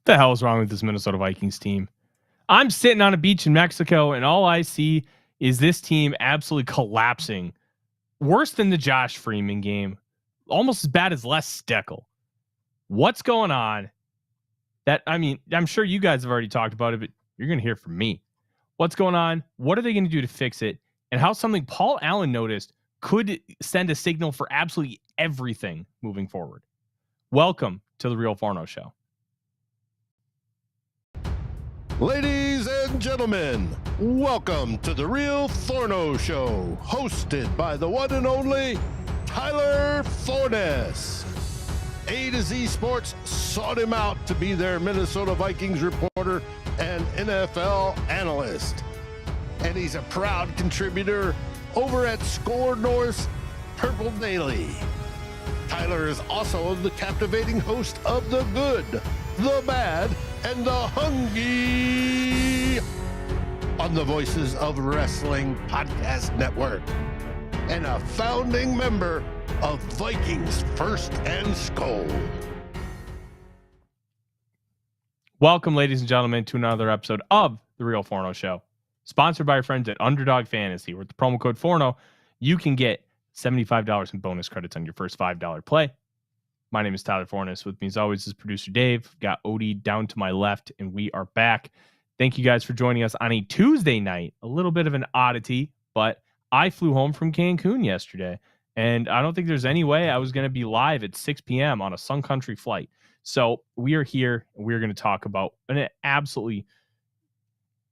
The hell is wrong with this Minnesota Vikings team? I'm sitting on a beach in Mexico, and all I see is this team absolutely collapsing. Worse than the Josh Freeman game. Almost as bad as Les Steckel. What's going on? I'm sure you guys have already talked about it, but you're going to hear from me. What's going on? What are they going to do to fix it? And how something Paul Allen noticed could send a signal for absolutely everything moving forward. Welcome to the Real Forno Show. Ladies and gentlemen, welcome to the Real Forno Show, hosted by the one and only Tyler Forness. A to Z Sports sought him out to be their Minnesota Vikings reporter and NFL analyst. And he's a proud contributor over at SKOL North's Purple Daily. Tyler is also the captivating host of The Good, The Bad, and The Hungry on the Voices of Wrestling Podcast Network, and a founding member of Vikings First and SKOL. Welcome, ladies and gentlemen, to another episode of the Real Forno Show, sponsored by our friends at Underdog Fantasy. With the promo code Forno, you can get $75 in bonus credits on your first $5 play. My name is Tyler Forness. With me, as always, is producer Dave. Got Odie down to my left, and we are back. Thank you guys for joining us on a Tuesday night. A little bit of an oddity, but I flew home from Cancun yesterday, and I don't think there's any way I was going to be live at 6 p.m. on a Sun Country flight. So we are here, and we're going to talk about an absolutely...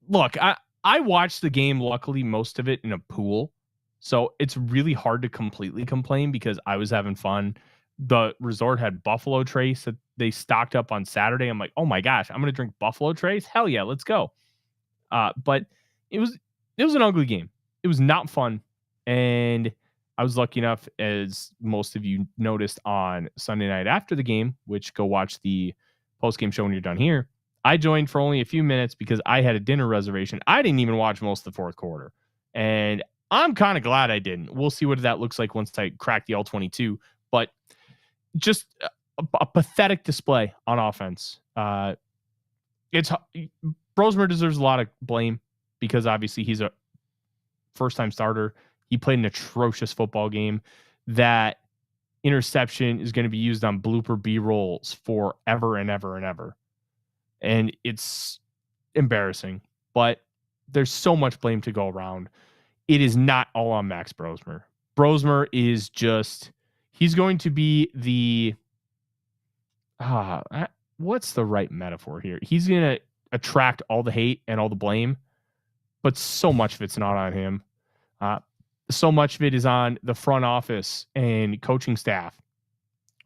Look, I watched the game, luckily, most of it in a pool, so it's really hard to completely complain because I was having fun. The resort had Buffalo Trace that they stocked up on Saturday. I'm like, oh my gosh, I'm going to drink Buffalo Trace? Hell yeah, let's go. But it was an ugly game. It was not fun. And I was lucky enough, as most of you noticed on Sunday night after the game, which go watch the post-game show when you're done here. I joined for only a few minutes because I had a dinner reservation. I didn't even watch most of the fourth quarter. And I'm kind of glad I didn't. We'll see what that looks like once I crack the L22. But just a pathetic display on offense. Brosmer deserves a lot of blame because obviously he's a first-time starter. He played an atrocious football game. That interception is going to be used on blooper B-rolls forever and ever and ever. And it's embarrassing, but there's so much blame to go around. It is not all on Max Brosmer. Brosmer is just... He's going to be the, what's the right metaphor here? He's going to attract all the hate and all the blame, but so much of it's not on him. So much of it is on the front office and coaching staff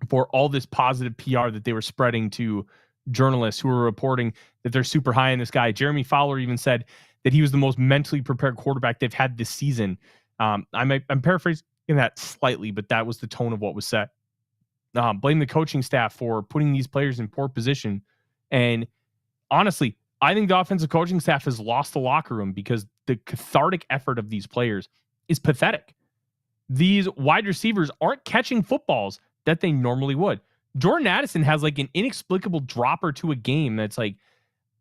for all this positive PR that they were spreading to journalists who were reporting that they're super high on this guy. Jeremy Fowler even said that he was the most mentally prepared quarterback they've had this season. I'm paraphrasing that slightly, but that was the tone of what was said. Blame the coaching staff for putting these players in poor position. And honestly, I think the offensive coaching staff has lost the locker room because the cathartic effort of these players is pathetic. These wide receivers aren't catching footballs that they normally would. Jordan Addison has like an inexplicable dropper to a game that's like,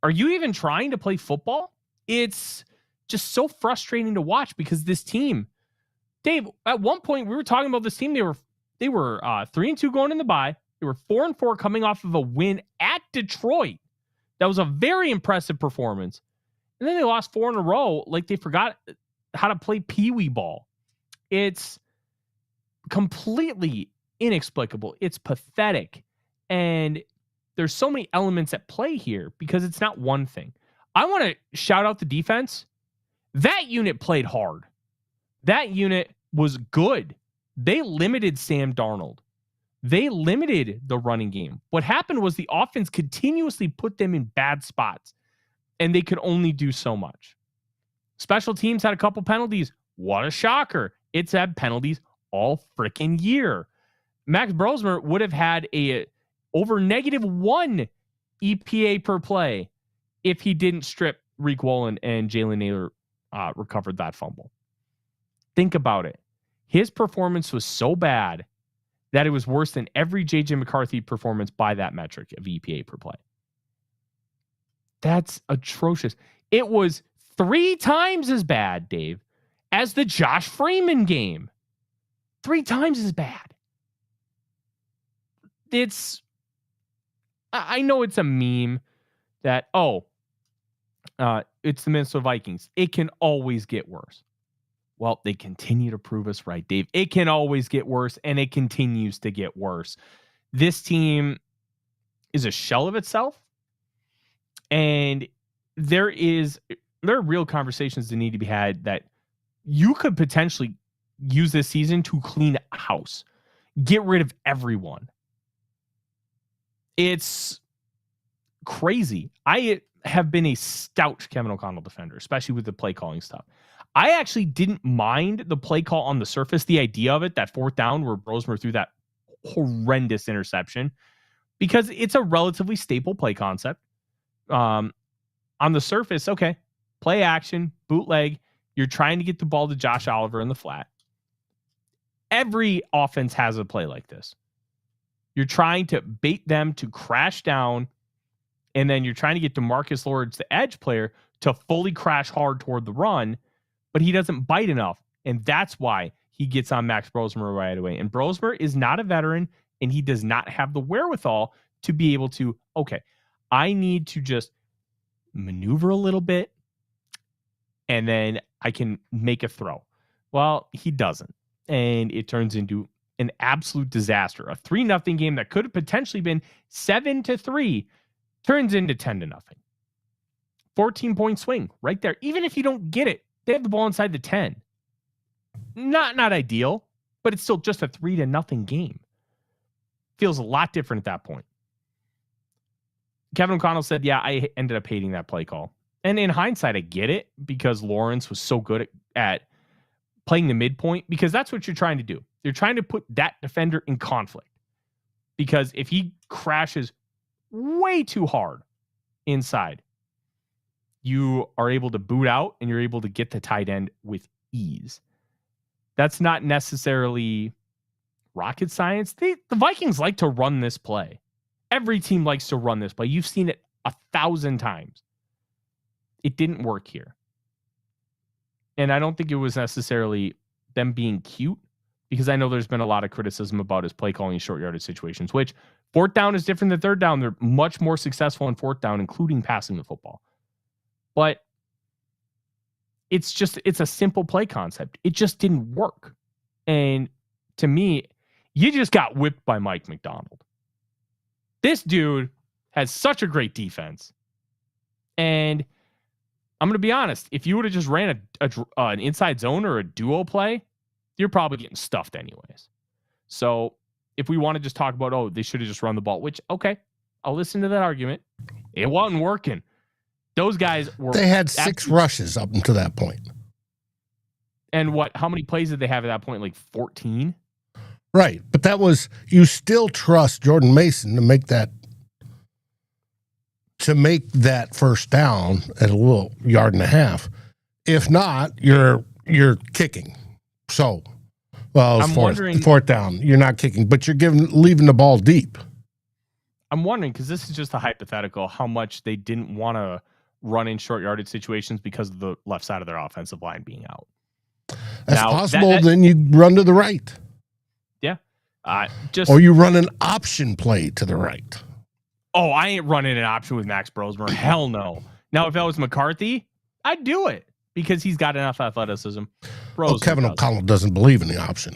are you even trying to play football? It's just so frustrating to watch because this team, Dave, at one point we were talking about this team. They were 3-2 going in the bye. They were 4-4 coming off of a win at Detroit. That was a very impressive performance. And then they lost 4 in a row. Like they forgot how to play peewee ball. It's completely inexplicable. It's pathetic. And there's so many elements at play here because it's not one thing. I want to shout out the defense. That unit played hard. That unit was good. They limited Sam Darnold. They limited the running game. What happened was the offense continuously put them in bad spots, and they could only do so much. Special teams had a couple penalties. What a shocker. It's had penalties all freaking year. Max Brosmer would have had a over -1 EPA per play if he didn't strip Reek Woolen and Jalen Naylor recovered that fumble. Think about it. His performance was so bad that it was worse than every J.J. McCarthy performance by that metric of EPA per play. That's atrocious. It was 3 times as bad, Dave, as the Josh Freeman game. 3 times as bad. I know it's a meme that, it's the Minnesota Vikings. It can always get worse. Well, they continue to prove us right, Dave. It can always get worse, and it continues to get worse. This team is a shell of itself, and there are real conversations that need to be had that you could potentially use this season to clean house, get rid of everyone. It's crazy. I have been a stout Kevin O'Connell defender, especially with the play calling stuff. I actually didn't mind the play call on the surface, the idea of it, that 4th down where Brosmer threw that horrendous interception, because it's a relatively staple play concept. On the surface, okay, play action, bootleg, you're trying to get the ball to Josh Oliver in the flat. Every offense has a play like this. You're trying to bait them to crash down, and then you're trying to get DeMarcus Lawrence, the edge player, to fully crash hard toward the run, but he doesn't bite enough, and that's why he gets on Max Brosmer right away. And Brosmer is not a veteran, and he does not have the wherewithal to be able to, okay, I need to just maneuver a little bit, and then I can make a throw. Well, he doesn't, and it turns into an absolute disaster. A 3-0 game that could have potentially been 7-3 turns into 10-0. 14-point swing right there. Even if you don't get it, they have the ball inside the 10. Not ideal, but it's still just a 3-0 game. Feels a lot different at that point. Kevin O'Connell said, yeah, I ended up hating that play call. And in hindsight, I get it, because Lawrence was so good at playing the midpoint, because that's what you're trying to do. You're trying to put that defender in conflict, because if he crashes way too hard inside, you are able to boot out and you're able to get the tight end with ease. That's not necessarily rocket science. The Vikings like to run this play. Every team likes to run this play. You've seen it 1,000 times. It didn't work here. And I don't think it was necessarily them being cute, because I know there's been a lot of criticism about his play calling in short yardage situations, which 4th down is different than 3rd down. They're much more successful in 4th down, including passing the football. But it's a simple play concept. It just didn't work. And to me, you just got whipped by Mike McDonald. This dude has such a great defense. And I'm going to be honest, if you would have just ran an inside zone or a duo play, you're probably getting stuffed anyways. So if we want to just talk about, they should have just run the ball, which, okay, I'll listen to that argument. It wasn't working. Those guys were... They had 6 rushes up until that point. And how many plays did they have at that point? Like 14? Right. But that was... You still trust Jordan Mason to make that 1st down at a little 1.5 yards. If not, you're kicking. So, well, I'm wondering... 4th down. You're not kicking, but you're leaving the ball deep. I'm wondering, because this is just a hypothetical, how much they didn't want to run in short yardage situations because of the left side of their offensive line being out. That's possible. Then you run to the right. Yeah. Or you run an option play to the right. Oh, I ain't running an option with Max Brosmer. Hell no. Now, if that was McCarthy, I'd do it, because he's got enough athleticism. Kevin O'Connell doesn't believe in the option.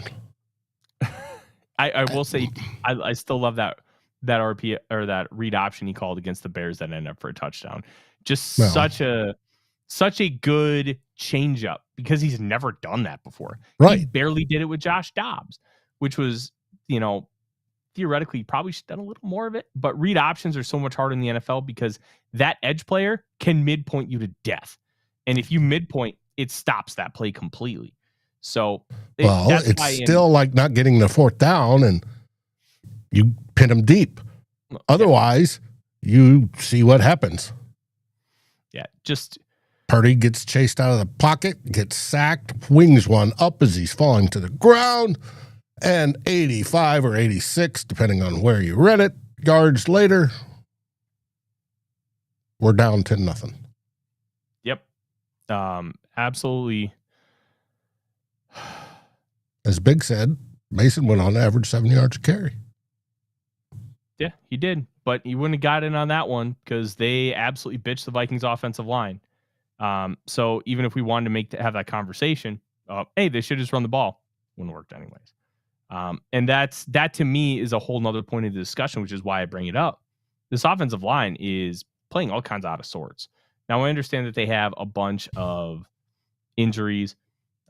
I will say, I still love that RP or that read option he called against the Bears that ended up for a touchdown. Just such a good change up, because he's never done that before. Right. He barely did it with Josh Dobbs, which was, theoretically probably should have done a little more of it. But read options are so much harder in the NFL, because that edge player can midpoint you to death. And if you midpoint, it stops that play completely. So it's still like not getting the 4th down, and you pin them deep. Otherwise, you see what happens. Yeah, just Purdy gets chased out of the pocket, gets sacked, wings one up as he's falling to the ground, and 85 or 86, depending on where you read it, yards later, We're down 10-0. Yep. Absolutely. As Big said, Mason went on to average 7 yards a carry. Yeah, he did. But he wouldn't have got in on that one because they absolutely bitched the Vikings offensive line. So even if we wanted to have that conversation, hey, they should just run the ball. Wouldn't have worked anyways. And that to me is a whole nother point of the discussion, which is why I bring it up. This offensive line is playing all kinds out of sorts. Now I understand that they have a bunch of injuries.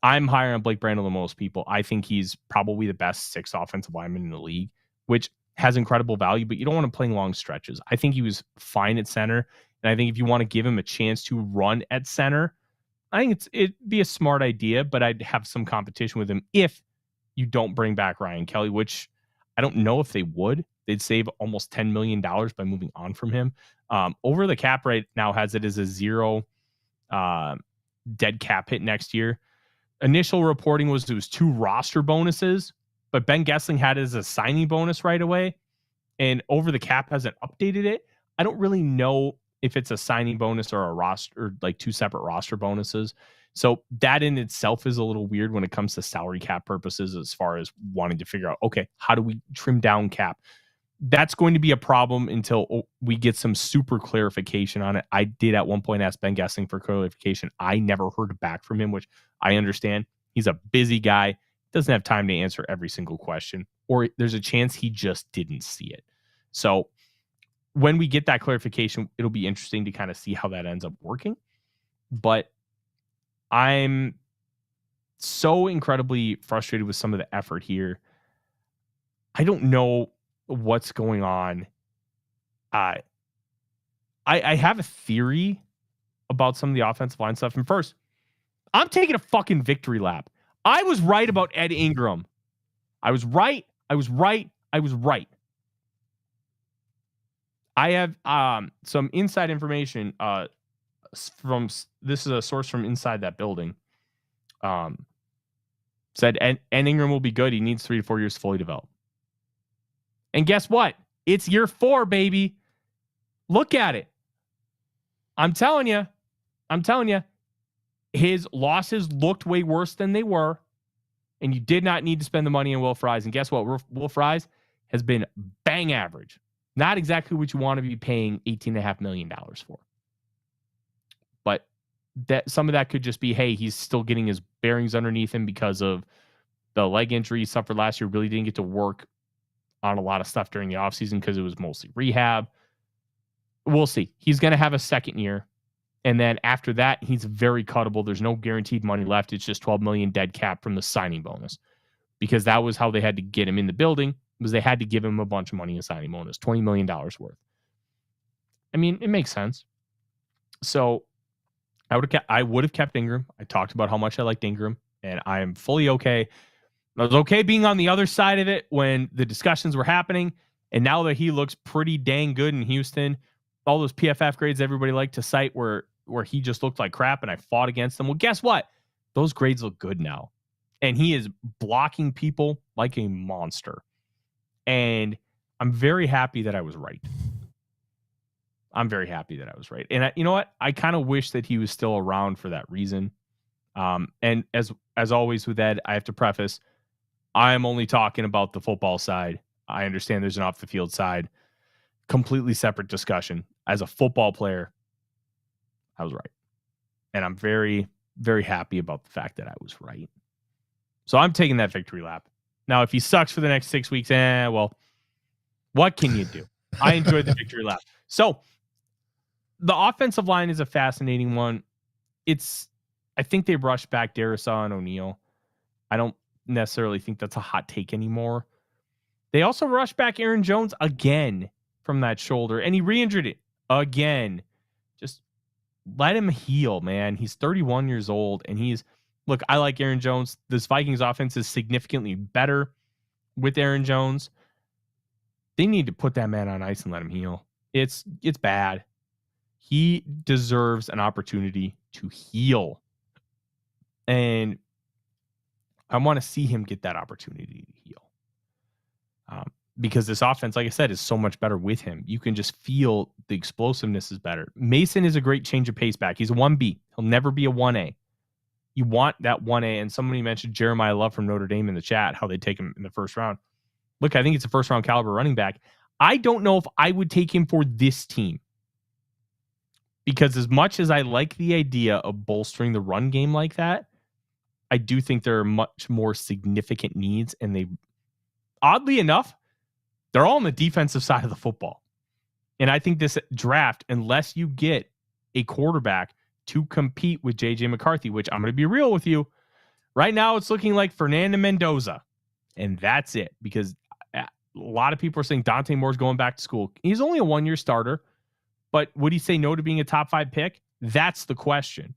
I'm higher on Blake Brandel than most people. I think he's probably the best 6th offensive lineman in the league, which has incredible value, but you don't want him playing long stretches. I think he was fine at center. And I think if you want to give him a chance to run at center, I think it'd be a smart idea, but I'd have some competition with him if you don't bring back Ryan Kelly, which I don't know if they would. They'd save almost $10 million by moving on from him. Over the cap right now has it as a 0 dead cap hit next year. Initial reporting was it was 2 roster bonuses, but Ben Gessling had it as a signing bonus right away. And over the cap hasn't updated it. I don't really know if it's a signing bonus or a roster, or like 2 separate roster bonuses. So that in itself is a little weird when it comes to salary cap purposes, as far as wanting to figure out, okay, how do we trim down cap? That's going to be a problem until we get some super clarification on it. I did at one point ask Ben Gessling for clarification. I never heard back from him, which I understand. He's a busy guy, doesn't have time to answer every single question, or there's a chance he just didn't see it. So when we get that clarification, it'll be interesting to kind of see how that ends up working. But I'm so incredibly frustrated with some of the effort here. I don't know what's going on. I have a theory about some of the offensive line stuff. And first, I'm taking a fucking victory lap. I was right about Ed Ingram. I was right. I have some inside information from, this is a source from inside that building. Said Ed Ingram will be good. He needs 3 to 4 years to fully develop. And guess what? It's year 4, baby. Look at it. I'm telling you, his losses looked way worse than they were. And you did not need to spend the money on Will Fries. And guess what? Will Fries has been bang average. Not exactly what you want to be paying $18.5 million for. But that some of that could just be, hey, he's still getting his bearings underneath him because of the leg injury he suffered last year. Really didn't get to work on a lot of stuff during the offseason because it was mostly rehab. We'll see. He's going to have a second year. And then after that, he's very cuttable. There's no guaranteed money left. It's just $12 million dead cap from the signing bonus, because that was how they had to get him in the building, was they had to give him a bunch of money in signing bonus, $20 million worth. I mean, it makes sense. So I would have kept Ingram. I talked about how much I liked Ingram, and I am fully okay. I was okay being on the other side of it when the discussions were happening. And now that he looks pretty dang good in Houston, all those PFF grades everybody liked to cite where he just looked like crap and I fought against them. Well, guess what? Those grades look good now. And he is blocking people like a monster. And I'm very happy that I was right. And you know what? I kind of wish that he was still around for that reason. And as always with Ed, I have to preface, I am only talking about the football side. I understand there's an off the field side, completely separate discussion. As a football player, I was right. And I'm very, very happy about the fact that I was right. So I'm taking that victory lap. Now, if he sucks for the next 6 weeks, well, what can you do? I enjoyed the victory lap. So the offensive line is a fascinating one. I think they rushed back Darisaw and O'Neal. I don't necessarily think that's a hot take anymore. They also rushed back Aaron Jones again from that shoulder, and he re-injured it again. Just let him heal, man. He's 31 years old, and look, I like Aaron Jones. This Vikings offense is significantly better with Aaron Jones. They need to put that man on ice and let him heal. It's bad. He deserves an opportunity to heal. And I want to see him get that opportunity to heal. because this offense, like I said, is so much better with him. You can just feel the explosiveness is better. Mason is a great change of pace back. He's a 1B. He'll never be a 1A. You want that 1A, and somebody mentioned Jeremiah Love from Notre Dame in the chat, how they take him in the first round. Look, I think it's a first-round caliber running back. I don't know if I would take him for this team, because as much as I like the idea of bolstering the run game like that, I do think there are much more significant needs, and they, oddly enough, they're all on the defensive side of the football. And I think this draft, unless you get a quarterback to compete with J.J. McCarthy, which I'm going to be real with you, right now it's looking like Fernando Mendoza. And that's it, because a lot of people are saying Dante Moore's going back to school. He's only a one-year starter, but would he say no to being a top 5 pick? That's the question.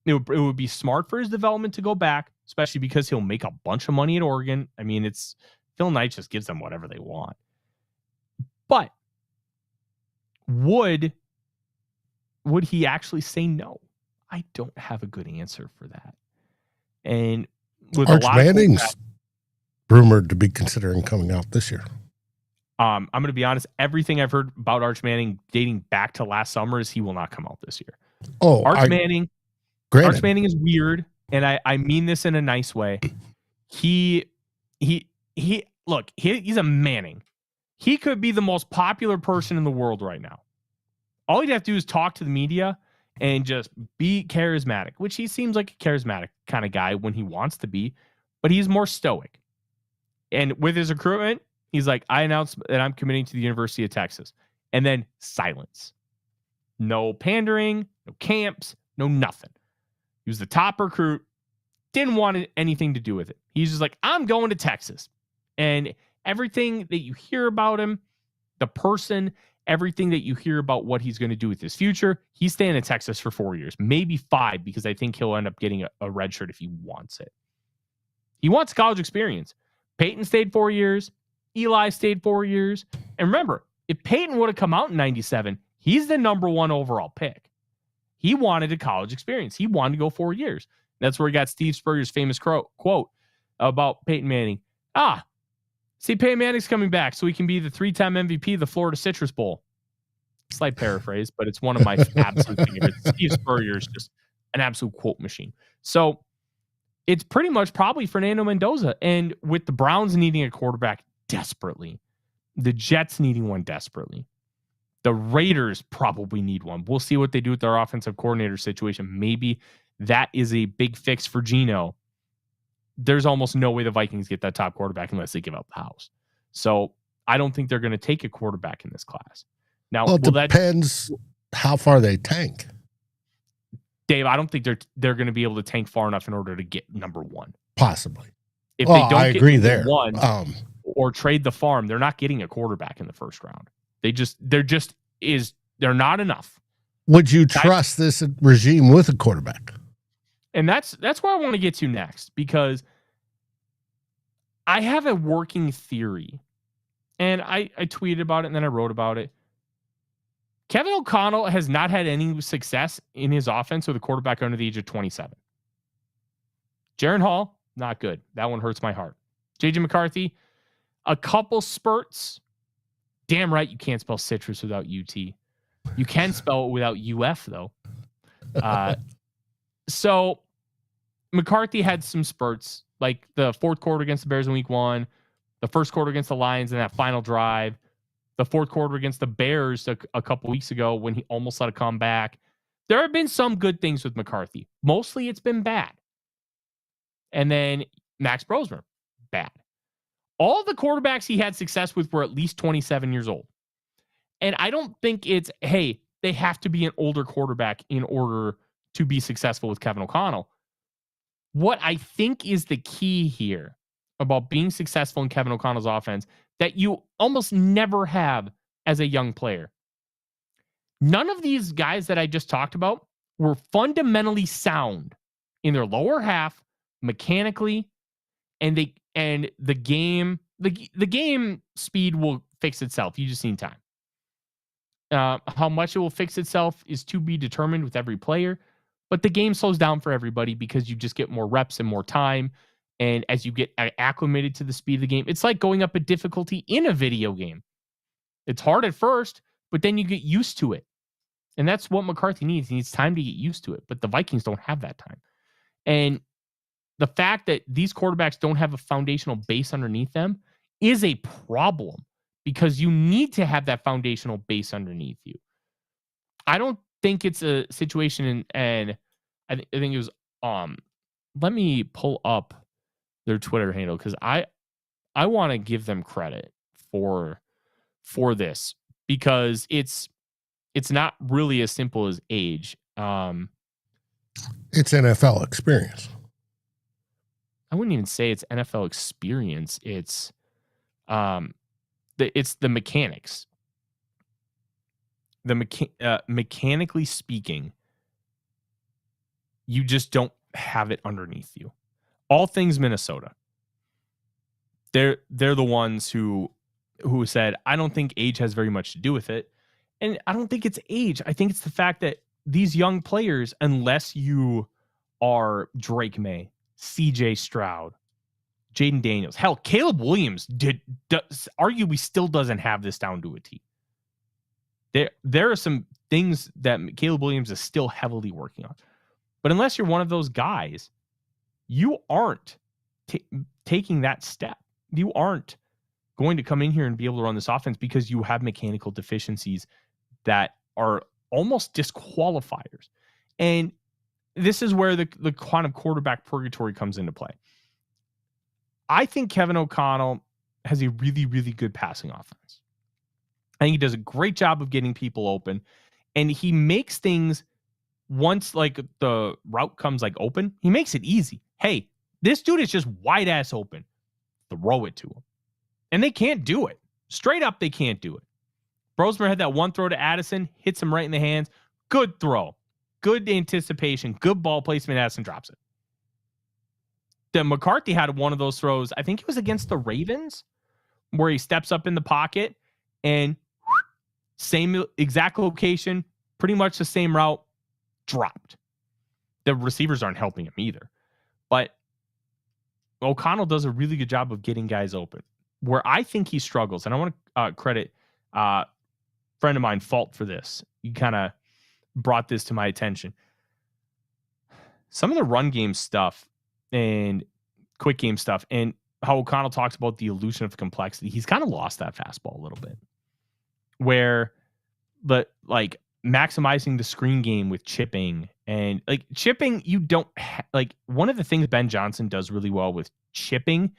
It would be smart for his development to go back, especially because he'll make a bunch of money at Oregon. I mean, Phil Knight just gives them whatever they want. But would he actually say no? I don't have a good answer for that. And with Arch Manning's rumored to be considering coming out this year. I'm going to be honest. Everything I've heard about Arch Manning dating back to last summer is he will not come out this year. Oh, Arch Manning is weird, and I mean this in a nice way. He's a Manning. He could be the most popular person in the world right now. All he'd have to do is talk to the media and just be charismatic, which he seems like a charismatic kind of guy when he wants to be, but he's more stoic. And with his recruitment, he's like, I announced that I'm committing to the University of Texas. And then silence. No pandering, no camps, no nothing. He was the top recruit, didn't want anything to do with it. He's just like, I'm going to Texas. And everything that you hear about him, the person, everything that you hear about what he's going to do with his future, he's staying in Texas for 4 years, maybe 5, because I think he'll end up getting a red shirt if he wants it. He wants college experience. Peyton stayed 4 years. Eli stayed 4 years. And remember, if Peyton would have come out in 97, he's the number 1 overall pick. He wanted a college experience. He wanted to go 4 years. That's where he got Steve Spurrier's famous quote about Peyton Manning. See, Peyton Manning's coming back so he can be the 3-time MVP of the Florida Citrus Bowl. Slight paraphrase, but it's one of my absolute favorites. Steve Spurrier is just an absolute quote machine. So it's pretty much probably Fernando Mendoza. And with the Browns needing a quarterback desperately, the Jets needing one desperately, the Raiders probably need one. We'll see what they do with their offensive coordinator situation. Maybe that is a big fix for Geno. There's almost no way the Vikings get that top quarterback unless they give up the house. So I don't think they're going to take a quarterback in this class. Now, well, it depends how far they tank. Dave, I don't think they're going to be able to tank far enough in order to get number 1. Possibly. If they don't I agree there. 1 or trade the farm, they're not getting a quarterback in the first round. They're not enough. Would you trust this regime with a quarterback? And that's where I want to get to next, because I have a working theory, and I tweeted about it and then I wrote about it. Kevin O'Connell has not had any success in his offense with a quarterback under the age of 27. Jaron Hall, not good. That one hurts my heart. J.J. McCarthy, a couple spurts. Damn right you can't spell citrus without UT. You can spell it without UF, though. So McCarthy had some spurts, like the fourth quarter against the Bears in week 1, the first quarter against the Lions in that final drive, the fourth quarter against the Bears a couple weeks ago when he almost let it come back. There have been some good things with McCarthy. Mostly it's been bad. And then Max Brosmer, bad. All the quarterbacks he had success with were at least 27 years old. And I don't think it's, hey, they have to be an older quarterback in order to be successful with Kevin O'Connell. What I think is the key here about being successful in Kevin O'Connell's offense that you almost never have as a young player. None of these guys that I just talked about were fundamentally sound in their lower half, mechanically, and the game speed will fix itself. You just need time. How much it will fix itself is to be determined with every player, but the game slows down for everybody because you just get more reps and more time. And as you get acclimated to the speed of the game, it's like going up a difficulty in a video game. It's hard at first, but then you get used to it. And that's what McCarthy needs. He needs time to get used to it. But the Vikings don't have that time. And the fact that these quarterbacks don't have a foundational base underneath them is a problem, because you need to have that foundational base underneath you. I don't think it's a situation, and I think it was, let me pull up their Twitter handle, because I want to give them credit for this, because it's not really as simple as age. It's NFL experience. I wouldn't even say it's NFL experience. It's the mechanics. Mechanically speaking, you just don't have it underneath you. All things Minnesota. They're the ones who said, I don't think age has very much to do with it. And I don't think it's age. I think it's the fact that these young players, unless you are Drake May, CJ Stroud, Jaden Daniels, hell, Caleb Williams arguably still doesn't have this down to a T. There are some things that Caleb Williams is still heavily working on. But unless you're one of those guys, you aren't taking that step. You aren't going to come in here and be able to run this offense, because you have mechanical deficiencies that are almost disqualifiers. And this is where the kind of quarterback purgatory comes into play. I think Kevin O'Connell has a really, really good passing offense. I think he does a great job of getting people open, and he makes things, once like the route comes like open, he makes it easy. Hey, this dude is just wide ass open. Throw it to him. And they can't do it. Straight up, they can't do it. Brosmer had that one throw to Addison, hits him right in the hands. Good throw. Good anticipation. Good ball placement. Addison drops it. Then McCarthy had one of those throws, I think it was against the Ravens, where he steps up in the pocket and same exact location, pretty much the same route, dropped. The receivers aren't helping him either. But O'Connell does a really good job of getting guys open. Where I think he struggles, and I want to credit a friend of mine, Fault, for this. He kind of brought this to my attention. Some of the run game stuff and quick game stuff, and how O'Connell talks about the illusion of complexity, he's kind of lost that fastball a little bit. Where maximizing the screen game with chipping, and like chipping, you don't like, one of the things Ben Johnson does really well with chipping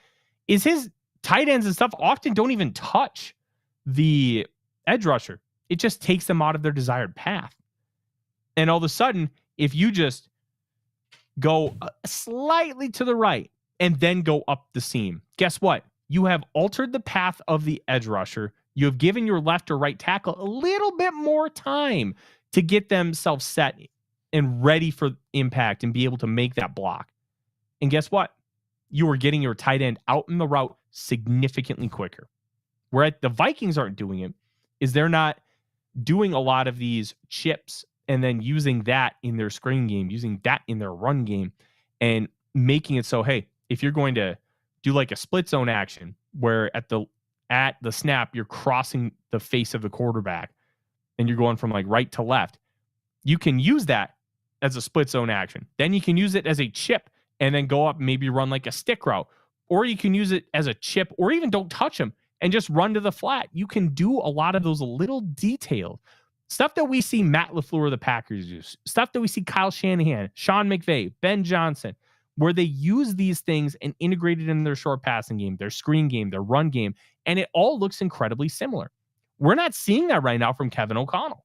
is his tight ends and stuff often don't even touch the edge rusher. It just takes them out of their desired path. And all of a sudden, if you just go slightly to the right and then go up the seam, guess what? You have altered the path of the edge rusher. You have given your left or right tackle a little bit more time to get themselves set and ready for impact and be able to make that block. And guess what? You are getting your tight end out in the route significantly quicker. Where the Vikings aren't doing it is they're not doing a lot of these chips and then using that in their screen game, using that in their run game, and making it so, hey, if you're going to do like a split zone action where at the snap, you're crossing the face of the quarterback and you're going from like right to left, you can use that as a split zone action. Then you can use it as a chip and then go up and maybe run like a stick route. Or you can use it as a chip, or even don't touch them and just run to the flat. You can do a lot of those little detailed stuff that we see Matt LaFleur of the Packers use, stuff that we see Kyle Shanahan, Sean McVay, Ben Johnson, where they use these things and integrate it in their short passing game, their screen game, their run game, and it all looks incredibly similar. We're not seeing that right now from Kevin O'Connell.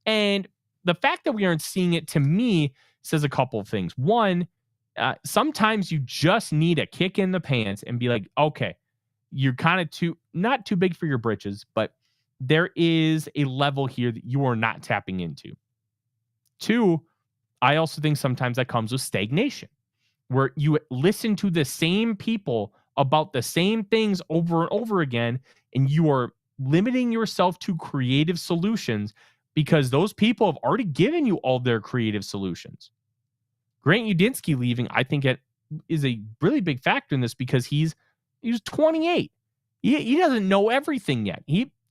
And the fact that we aren't seeing it, to me, says a couple of things. One, sometimes you just need a kick in the pants and be like, okay, you're kind of not too big for your britches, but there is a level here that you are not tapping into. Two, I also think sometimes that comes with stagnation, where you listen to the same people about the same things over and over again, and you are limiting yourself to creative solutions because those people have already given you all their creative solutions. Grant Udinski leaving, I think, is a really big factor in this because he's 28. He doesn't know everything yet.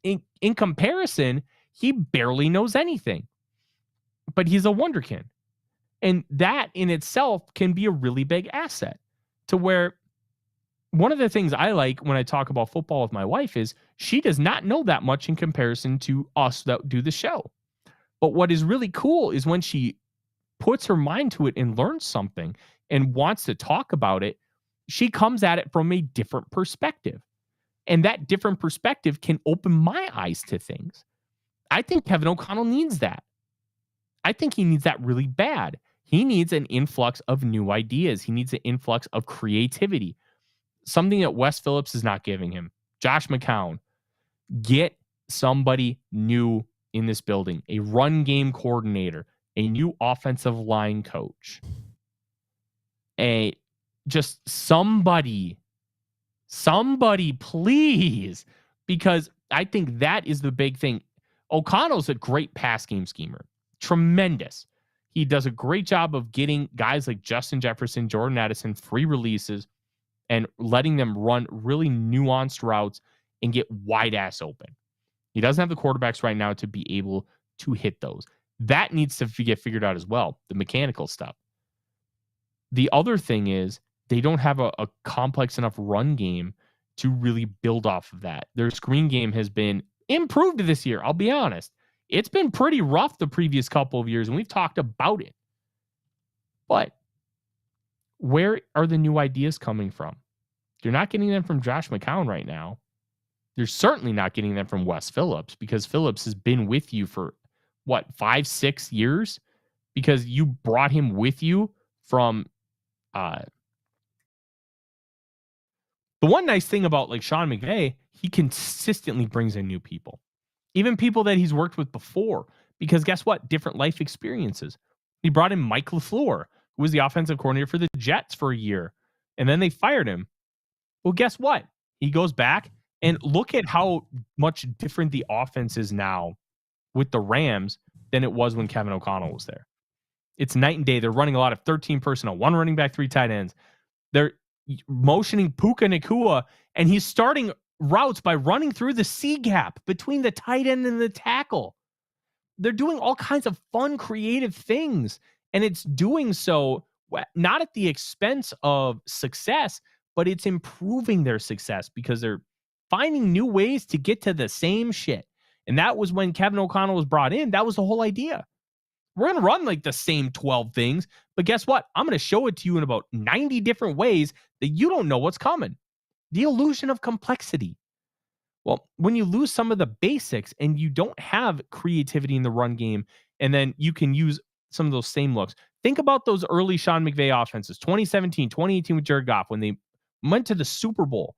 In comparison, he barely knows anything. But he's a wonderkin. And that in itself can be a really big asset to where one of the things I like when I talk about football with my wife is she does not know that much in comparison to us that do the show. But what is really cool is when she puts her mind to it and learns something and wants to talk about it, she comes at it from a different perspective. And that different perspective can open my eyes to things. I think Kevin O'Connell needs that. I think he needs that really bad. He needs an influx of new ideas. He needs an influx of creativity. Something that Wes Phillips is not giving him. Josh McCown, get somebody new in this building. A run game coordinator, a new offensive line coach. Just somebody please, because I think that is the big thing. O'Connell's a great pass game schemer. Tremendous. He does a great job of getting guys like Justin Jefferson, Jordan Addison free releases and letting them run really nuanced routes and get wide ass open. He doesn't have the quarterbacks right now to be able to hit those. That needs to get figured out as well, the mechanical stuff. The other thing is they don't have a complex enough run game to really build off of that. Their screen game has been improved this year, I'll be honest. It's been pretty rough the previous couple of years, and we've talked about it. But where are the new ideas coming from? You're not getting them from Josh McCown right now. You're certainly not getting them from Wes Phillips, because Phillips has been with you for, 5-6 years? Because you brought him with you from... the one nice thing about like Sean McVay, he consistently brings in new people. Even people that he's worked with before. Because guess what? Different life experiences. He brought in Mike LaFleur, who was the offensive coordinator for the Jets for a year. And then they fired him. Well, guess what? He goes back and look at how much different the offense is now with the Rams than it was when Kevin O'Connell was there. It's night and day. They're running a lot of 13 personnel, 1 running back, 3 tight ends. They're motioning Puka Nacua, and he's starting routes by running through the C gap between the tight end and the tackle. They're doing all kinds of fun, creative things, and it's doing so not at the expense of success, but it's improving their success because they're finding new ways to get to the same shit. And that was when Kevin O'Connell was brought in. That was the whole idea. We're going to run like the same 12 things, but guess what? I'm going to show it to you in about 90 different ways that you don't know what's coming. The illusion of complexity. Well, when you lose some of the basics and you don't have creativity in the run game, and then you can use some of those same looks. Think about those early Sean McVay offenses, 2017, 2018 with Jared Goff, when they went to the Super Bowl.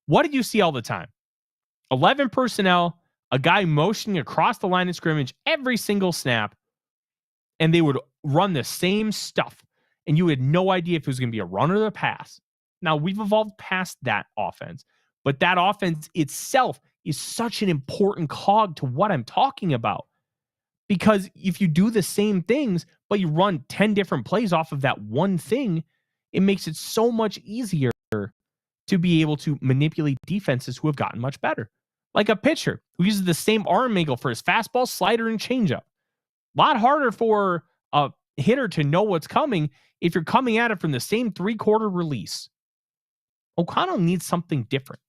What did you see all the time? 11 personnel, a guy motioning across the line of scrimmage every single snap, and they would run the same stuff, and you had no idea if it was going to be a run or a pass. Now, we've evolved past that offense, but that offense itself is such an important cog to what I'm talking about. Because if you do the same things, but you run 10 different plays off of that one thing, it makes it so much easier to be able to manipulate defenses who have gotten much better. Like a pitcher who uses the same arm angle for his fastball, slider, and changeup. A lot harder for a hitter to know what's coming if you're coming at it from the same 3/4 release. O'Connell needs something different.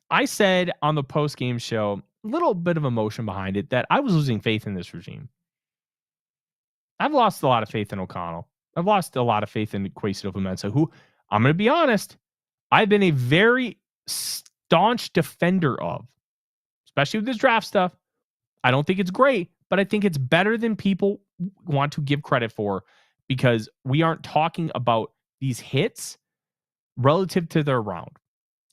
I said on the post-game show, a little bit of emotion behind it, that I was losing faith in this regime. I've lost a lot of faith in O'Connell. I've lost a lot of faith in Kwesi Adofo-Mensah, who, I'm going to be honest, I've been a very staunch defender of, especially with this draft stuff. I don't think it's great, but I think it's better than people want to give credit for, because we aren't talking about these hits relative to their round.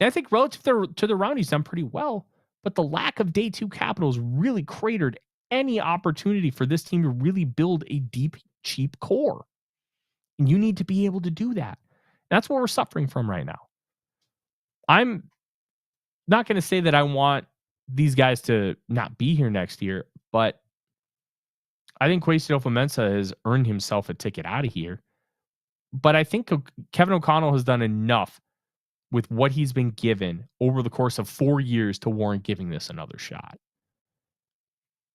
And I think relative to the round, he's done pretty well, but the lack of day 2 capital has really cratered any opportunity for this team to really build a deep, cheap core. And you need to be able to do that. That's what we're suffering from right now. I'm not going to say that I want these guys to not be here next year, but I think Kwesi Adofo-Mensah has earned himself a ticket out of here. But I think Kevin O'Connell has done enough with what he's been given over the course of 4 years to warrant giving this another shot.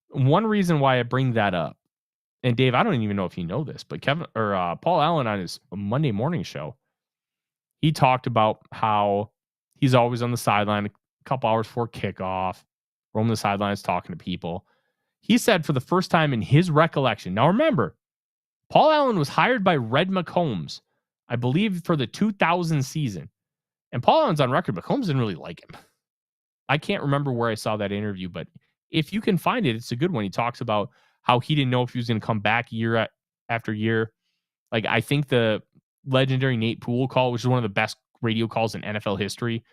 One reason why I bring that up, and Dave, I don't even know if you know this, but Paul Allen on his Monday morning show, he talked about how he's always on the sideline a couple hours before kickoff, roaming the sidelines, talking to people. He said for the first time in his recollection, now remember, Paul Allen was hired by Red McCombs, I believe, for the 2000 season. And Paul Allen's on record, McCombs didn't really like him. I can't remember where I saw that interview, but if you can find it, it's a good one. He talks about how he didn't know if he was going to come back year after year. Like, I think the legendary Nate Poole call, which is one of the best radio calls in NFL history,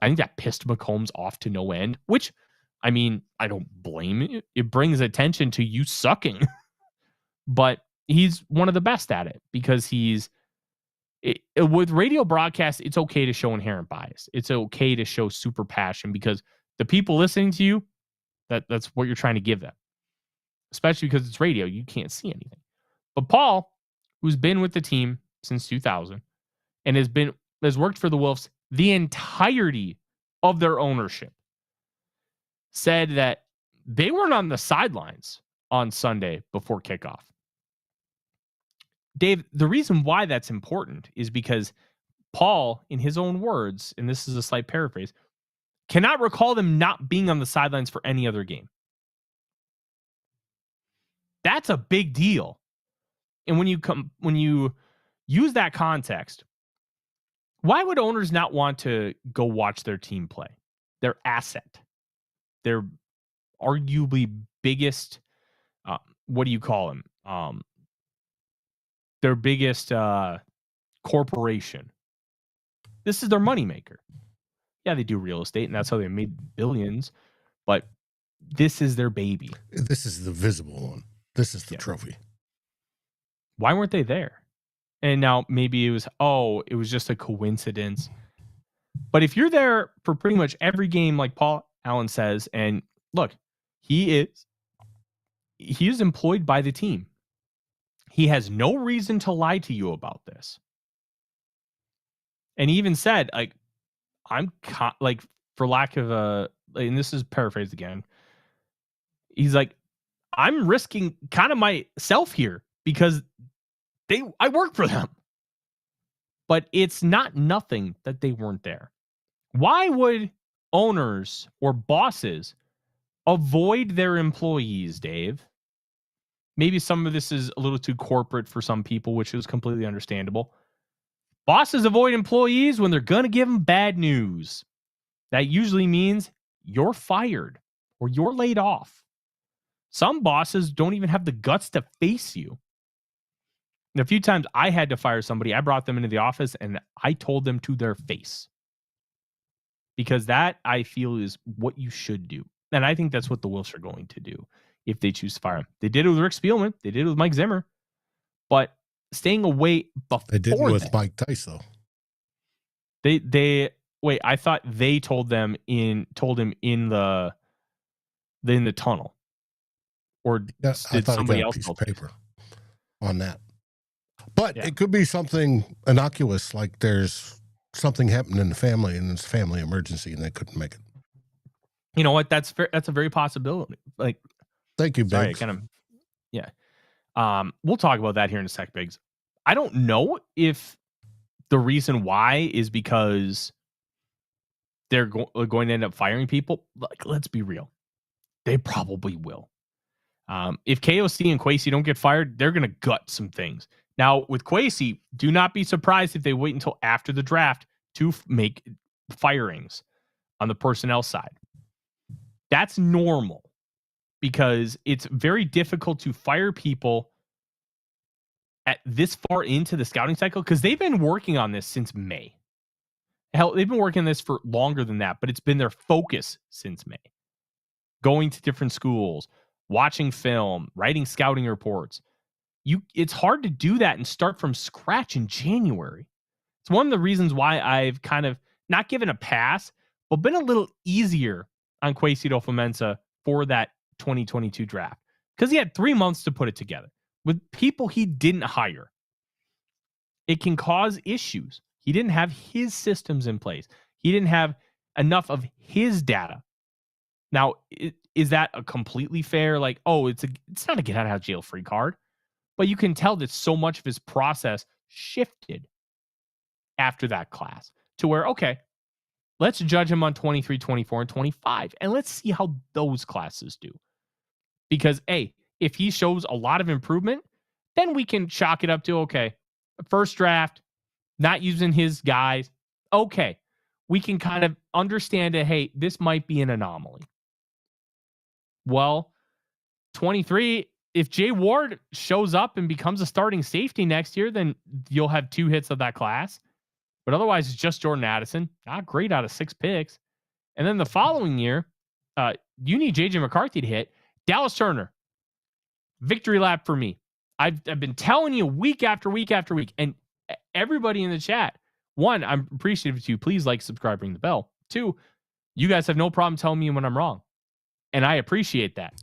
I think that pissed McCombs off to no end, which, I mean, I don't blame it. It brings attention to you sucking. But he's one of the best at it because with radio broadcasts, it's okay to show inherent bias. It's okay to show super passion because the people listening to you, that's what you're trying to give them. Especially because it's radio, you can't see anything. But Paul, who's been with the team since 2000 and has worked for the Wolves the entirety of their ownership, said that they weren't on the sidelines on Sunday before kickoff. Dave, the reason why that's important is because Paul, in his own words, and this is a slight paraphrase, cannot recall them not being on the sidelines for any other game. That's a big deal. And when you use that context, why would owners not want to go watch their team play? Their asset, their arguably biggest, what do you call them? Their biggest corporation. This is their moneymaker. Yeah, they do real estate, and that's how they made billions. But this is their baby. This is the visible one. This is the trophy. Why weren't they there? And now maybe it was just a coincidence. But if you're there for pretty much every game, like Paul Allen says, and look, he is employed by the team. He has no reason to lie to you about this. And he even said, like, for lack of and this is paraphrased again, he's like, I'm risking kind of myself here because I work for them. But it's not nothing that they weren't there. Why would owners or bosses avoid their employees, Dave? Maybe some of this is a little too corporate for some people, which is completely understandable. Bosses avoid employees when they're going to give them bad news. That usually means you're fired or you're laid off. Some bosses don't even have the guts to face you. And a few times I had to fire somebody. I brought them into the office and I told them to their face. Because that, I feel, is what you should do. And I think that's what the Wolves are going to do if they choose to fire him. They did it with Rick Spielman. They did it with Mike Zimmer. But staying away before they did it with Mike Tice, though. Wait, I thought they told him in the tunnel. Or did somebody else piece of paper on that? But it could be something innocuous, like there's something happened in the family and it's a family emergency and they couldn't make it. You know what? That's a very possibility. Like, thank you, Biggs. We'll talk about that here in a sec, Biggs. I don't know if the reason why is because they're going to end up firing people. Like, let's be real. They probably will. If KOC and Kwesi don't get fired, they're going to gut some things. Now, with Kwesi, do not be surprised if they wait until after the draft to make firings on the personnel side. That's normal because it's very difficult to fire people at this far into the scouting cycle because they've been working on this since May. Hell, they've been working on this for longer than that, but it's been their focus since May. Going to different schools, watching film, writing scouting reports. It's hard to do that and start from scratch in January. It's one of the reasons why I've kind of not given a pass, but been a little easier on Kwesi adofo-mensah for that 2022 draft because he had 3 months to put it together with people he didn't hire. It can cause issues. He didn't have his systems in place. He didn't have enough of his data. Now, is that a completely fair, like, oh, it's not a get out of jail free card, but you can tell that so much of his process shifted after that class to where, okay, let's judge him on 23, 24, and 25, and let's see how those classes do. Because, A, if he shows a lot of improvement, then we can chalk it up to, okay, first draft, not using his guys. Okay, we can kind of understand that, hey, this might be an anomaly. Well, 23, if Jay Ward shows up and becomes a starting safety next year, then you'll have 2 hits of that class. But otherwise, it's just Jordan Addison. Not great out of 6 picks. And then the following year, you need J.J. McCarthy to hit. Dallas Turner, victory lap for me. I've been telling you week after week after week. And everybody in the chat, 1, I'm appreciative to you. Please like, subscribe, ring the bell. 2, you guys have no problem telling me when I'm wrong. And I appreciate that.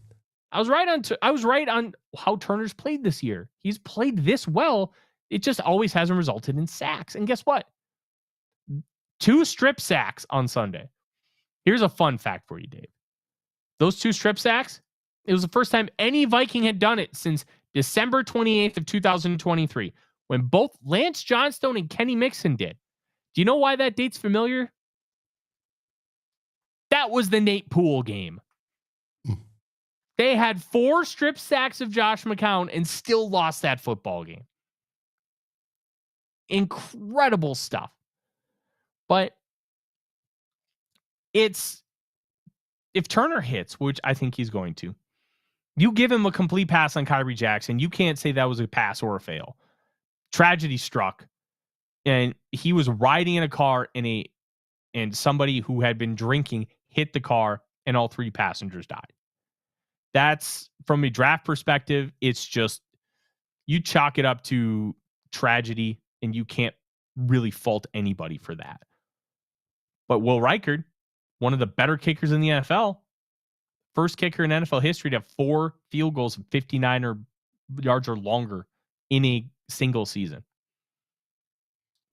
I was right on how Turner's played this year. He's played this well. It just always hasn't resulted in sacks. And guess what? 2 strip sacks on Sunday. Here's a fun fact for you, Dave. Those 2 strip sacks, it was the first time any Viking had done it since December 28th of 2023, when both Lance Johnstone and Kenny Mixon did. Do you know why that date's familiar? That was the Nate Poole game. They had 4 strip sacks of Josh McCown and still lost that football game. Incredible stuff. But if Turner hits, which I think he's going to, you give him a complete pass on Kyrie Jackson, you can't say that was a pass or a fail. Tragedy struck, and he was riding in a car and somebody who had been drinking hit the car, and all 3 passengers died. That's, from a draft perspective, it's just, you chalk it up to tragedy, and you can't really fault anybody for that. But Will Reichard, one of the better kickers in the NFL, first kicker in NFL history to have 4 field goals of 59 yards or longer in a single season.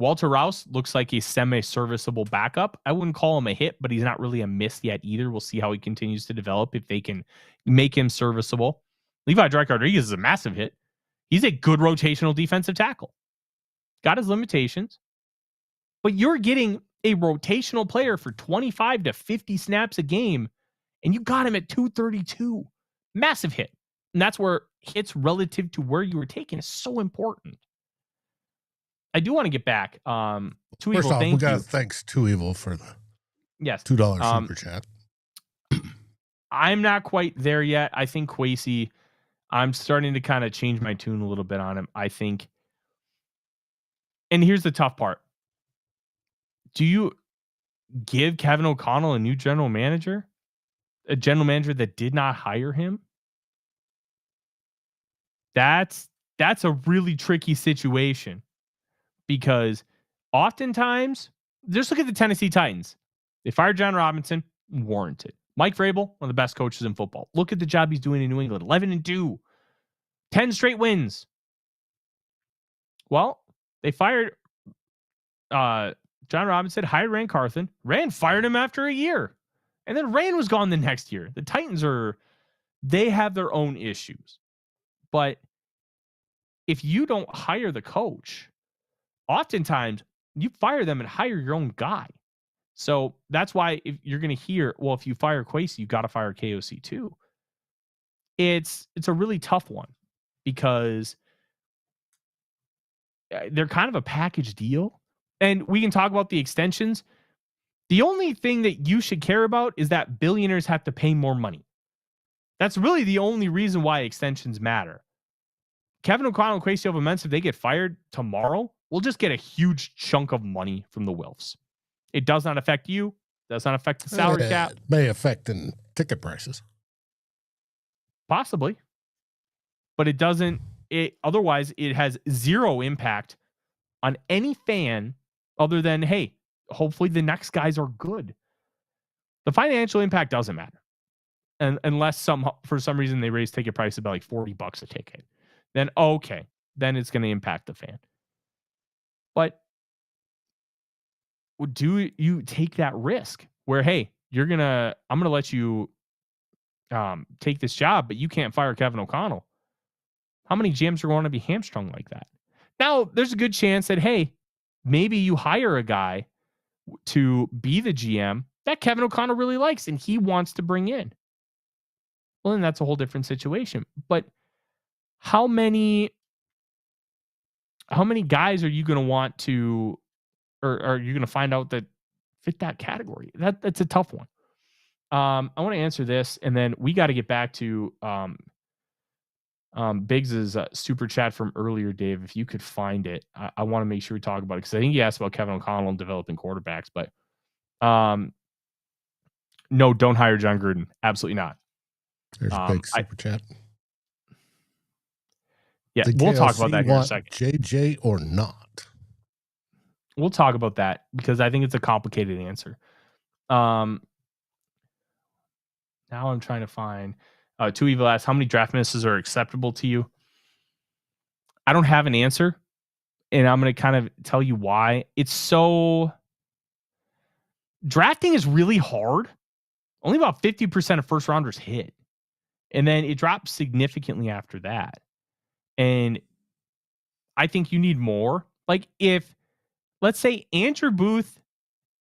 Walter Rouse looks like a semi-serviceable backup. I wouldn't call him a hit, but he's not really a miss yet either. We'll see how he continues to develop, if they can make him serviceable. Levi Drake-Rodriguez is a massive hit. He's a good rotational defensive tackle. Got his limitations. But you're getting a rotational player for 25 to 50 snaps a game, and you got him at 232. Massive hit. And that's where hits relative to where you were taken is so important. I do want to get back. Two First Evil, off, thank we got you. thanks to Evil for the Yes. $2 super chat. I'm not quite there yet. I think Kwesi, I'm starting to kind of change my tune a little bit on him. I think, and here's the tough part. Do you give Kevin O'Connell a new general manager? A general manager that did not hire him? That's a really tricky situation, because oftentimes, just look at the Tennessee Titans. They fired John Robinson, warranted. Mike Vrabel, one of the best coaches in football. Look at the job he's doing in New England. 11-2, 10 straight wins. Well, they fired John Robinson, hired Rand Carthen. Rand fired him after a year. And then Rand was gone the next year. The Titans they have their own issues. But if you don't hire the coach, oftentimes you fire them and hire your own guy. So that's why if you're going to hear, well, if you fire Kwesi, you got to fire KOC too. It's a really tough one, because they're kind of a package deal. And we can talk about the extensions. The only thing that you should care about is that billionaires have to pay more money. That's really the only reason why extensions matter. Kevin O'Connell and Kwesi Adofo-Mensah, if they get fired tomorrow, we'll just get a huge chunk of money from the Wilfs. It does not affect you. Does not affect the salary cap. It may affect in ticket prices. Possibly. But it doesn't. Otherwise, it has zero impact on any fan other than, hey, hopefully the next guys are good. The financial impact doesn't matter. And unless for some reason they raise ticket prices by like $40 a ticket. Then okay. Then it's going to impact the fan. But do you take that risk where, hey, I'm going to let you take this job, but you can't fire Kevin O'Connell? How many GMs are going to be hamstrung like that? Now, there's a good chance that, hey, maybe you hire a guy to be the GM that Kevin O'Connell really likes and he wants to bring in. Well, then that's a whole different situation. But how many guys are you going to want to, or are you going to find out that fit that category? That's a tough one. I want to answer this, and then we got to get back to Biggs's super chat from earlier, Dave. If you could find it, I want to make sure we talk about it because I think he asked about Kevin O'Connell and developing quarterbacks. But no, don't hire John Gruden. Absolutely not. There's Big super chat. Yeah, we'll talk about that here in a second. JJ or not? We'll talk about that because I think it's a complicated answer. Now I'm trying to find. Two Evil asks, how many draft misses are acceptable to you? I don't have an answer, and I'm going to kind of tell you why. Drafting is really hard. Only about 50% of first rounders hit, and then it drops significantly after that. And I think you need more. Like if, let's say, Andrew Booth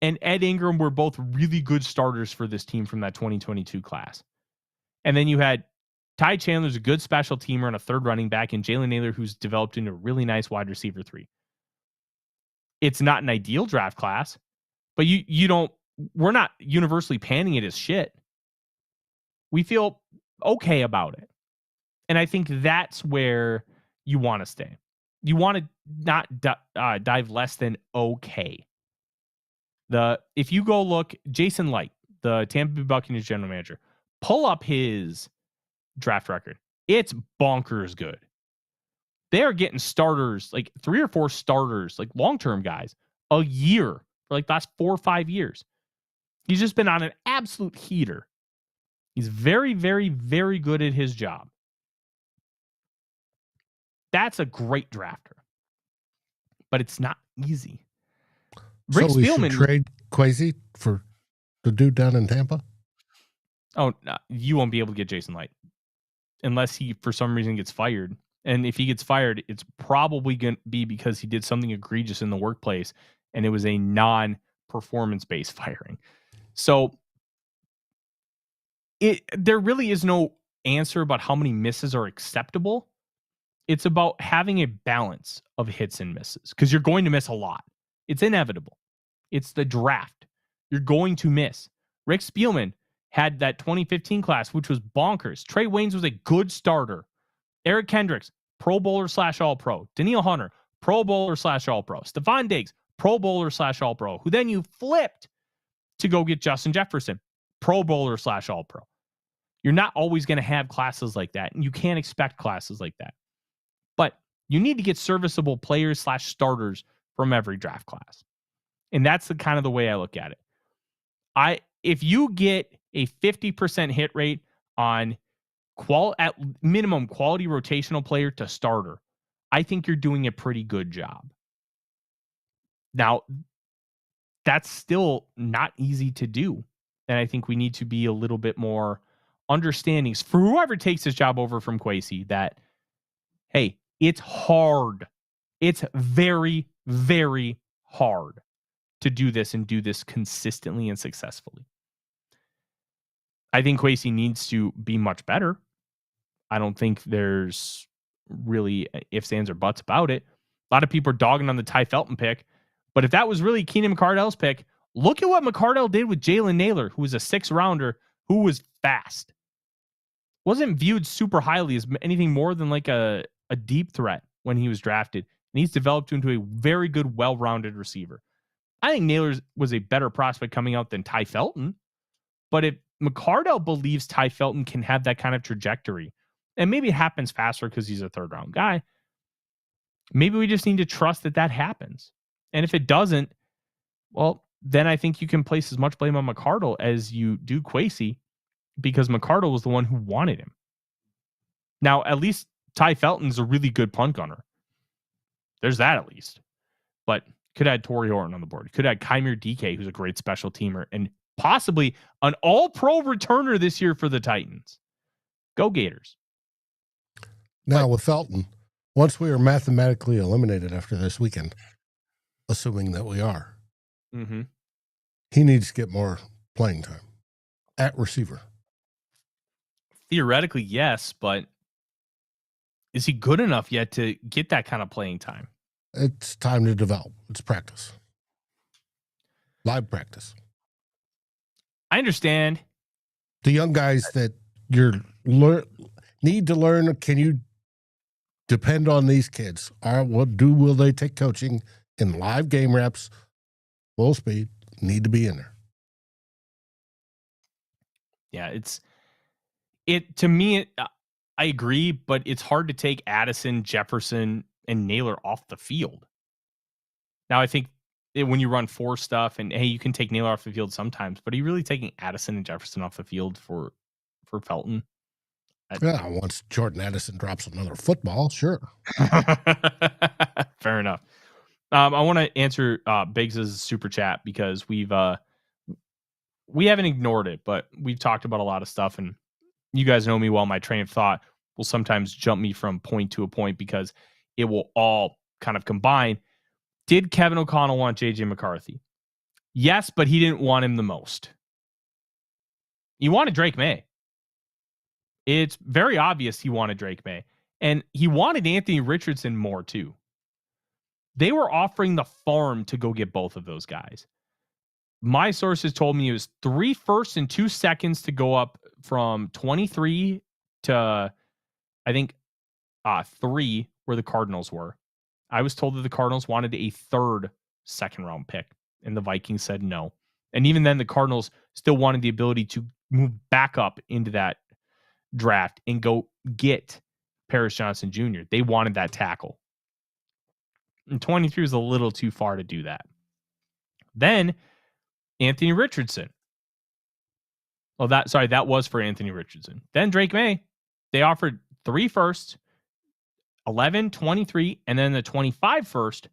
and Ed Ingram were both really good starters for this team from that 2022 class. And then you had Ty Chandler's a good special teamer and a third running back, and Jalen Naylor, who's developed into a really nice wide receiver 3. It's not an ideal draft class, but we're not universally panning it as shit. We feel okay about it. And I think that's where you want to stay. You want to not dive less than okay. If you go look, Jason Light, the Tampa Bay Buccaneers general manager, pull up his draft record. It's bonkers good. They are getting starters, like 3 or 4 starters, like long-term guys, a year for like the last 4 or 5 years. He's just been on an absolute heater. He's very, very, very good at his job. That's a great drafter. But it's not easy. Rick so we Spielman, should trade Kwesi for the dude down in Tampa? Oh, no, you won't be able to get Jason Light unless he, for some reason, gets fired. And if he gets fired, it's probably going to be because he did something egregious in the workplace, and it was a non-performance-based firing. So there really is no answer about how many misses are acceptable. It's about having a balance of hits and misses because you're going to miss a lot. It's inevitable. It's the draft. You're going to miss. Rick Spielman had that 2015 class, which was bonkers. Trey Waynes was a good starter. Eric Kendricks, Pro Bowler / All-Pro. Daniil Hunter, Pro Bowler / All-Pro. Stephon Diggs, Pro Bowler / All-Pro, who then you flipped to go get Justin Jefferson, Pro Bowler / All-Pro. You're not always going to have classes like that, and you can't expect classes like that. But you need to get serviceable players / starters from every draft class. And that's the kind of the way I look at it. If you get a 50% hit rate on at minimum quality rotational player to starter, I think you're doing a pretty good job. Now, that's still not easy to do. And I think we need to be a little bit more understanding for whoever takes this job over from Kwesi that, hey, it's hard. It's very, very hard to do this and do this consistently and successfully. I think Kwesi needs to be much better. I don't think there's really ifs, ands, or buts about it. A lot of people are dogging on the Ty Felton pick, but if that was really Keenan McCardell's pick, look at what McCardell did with Jalen Naylor, who was a 6-rounder, who was fast. Wasn't viewed super highly as anything more than like a deep threat when he was drafted. And he's developed into a very good, well-rounded receiver. I think Naylor was a better prospect coming out than Ty Felton. But if McCardell believes Ty Felton can have that kind of trajectory, and maybe it happens faster because he's a 3rd-round guy, maybe we just need to trust that happens. And if it doesn't, well, then I think you can place as much blame on McCardell as you do Kwesi, because McCardell was the one who wanted him. Now, at least Ty Felton's a really good punt gunner. There's that at least. but could have had Torrey Horton on the board. Could have had Kymir DK, who's a great special teamer, and possibly an all-pro returner this year for the Titans. Go Gators. Now, with Felton, once we are mathematically eliminated after this weekend, assuming that we are, he needs to get more playing time at receiver. Theoretically, yes, but is he good enough yet to get that kind of playing time? It's time to develop. It's practice. Live practice. I understand. The young guys that need to learn, can you depend on these kids? Will they take coaching in live game reps, full speed, need to be in there? Yeah, to me, I agree, but it's hard to take Addison, Jefferson, and Naylor off the field. Now, I think when you run 4 stuff, and hey, you can take Naylor off the field sometimes, but are you really taking Addison and Jefferson off the field for Felton? Yeah, once Jordan Addison drops another football, sure. Fair enough. I want to answer Biggs' super chat because we haven't ignored it, but we've talked about a lot of stuff, and you guys know me well. My train of thought will sometimes jump me from point to a point because it will all kind of combine. Did Kevin O'Connell want J.J. McCarthy? Yes, but he didn't want him the most. He wanted Drake May. It's very obvious he wanted Drake May. And he wanted Anthony Richardson more too. They were offering the farm to go get both of those guys. My sources told me it was 3 firsts and 2 seconds to go up from 23 to, I think, 3 where the Cardinals were. I was told that the Cardinals wanted a 3rd second-round pick, and the Vikings said no. And even then, the Cardinals still wanted the ability to move back up into that draft and go get Paris Johnson Jr. They wanted that tackle. And 23 was a little too far to do that. Then, Anthony Richardson. That was for Anthony Richardson. Then Drake May. They offered 3 firsts, 11, 23, and then the 25 first,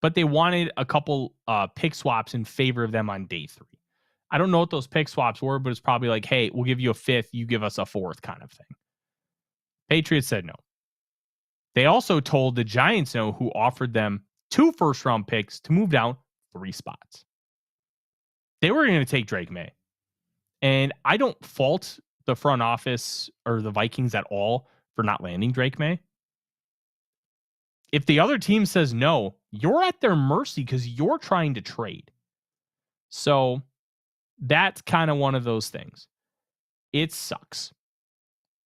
but they wanted a couple pick swaps in favor of them on day 3. I don't know what those pick swaps were, but it's probably like, hey, we'll give you a 5th, you give us a 4th kind of thing. Patriots said no. They also told the Giants no, who offered them 2 first-round picks to move down 3 spots. They were going to take Drake May. And I don't fault the front office or the Vikings at all for not landing Drake May. If the other team says no, you're at their mercy because you're trying to trade. So that's kind of one of those things. It sucks.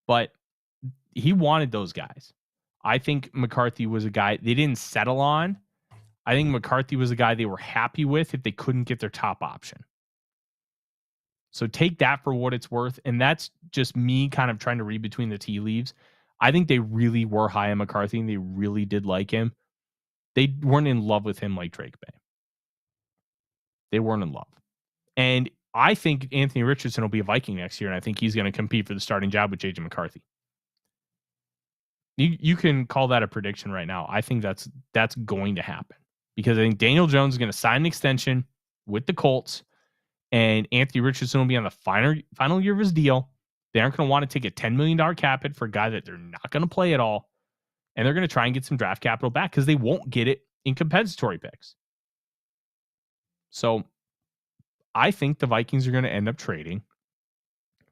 But he wanted those guys. I think McCarthy was a guy they didn't settle on. I think McCarthy was a guy they were happy with if they couldn't get their top option. So take that for what it's worth. And that's just me kind of trying to read between the tea leaves. I think they really were high on McCarthy and they really did like him. They weren't in love with him like Drake May. They weren't in love. And I think Anthony Richardson will be a Viking next year, and I think he's going to compete for the starting job with J.J. McCarthy. You can call that a prediction right now. I think that's going to happen because I think Daniel Jones is going to sign an extension with the Colts, and Anthony Richardson will be on the final year of his deal. They aren't going to want to take a $10 million cap hit for a guy that they're not going to play at all. And they're going to try and get some draft capital back because they won't get it in compensatory picks. So I think the Vikings are going to end up trading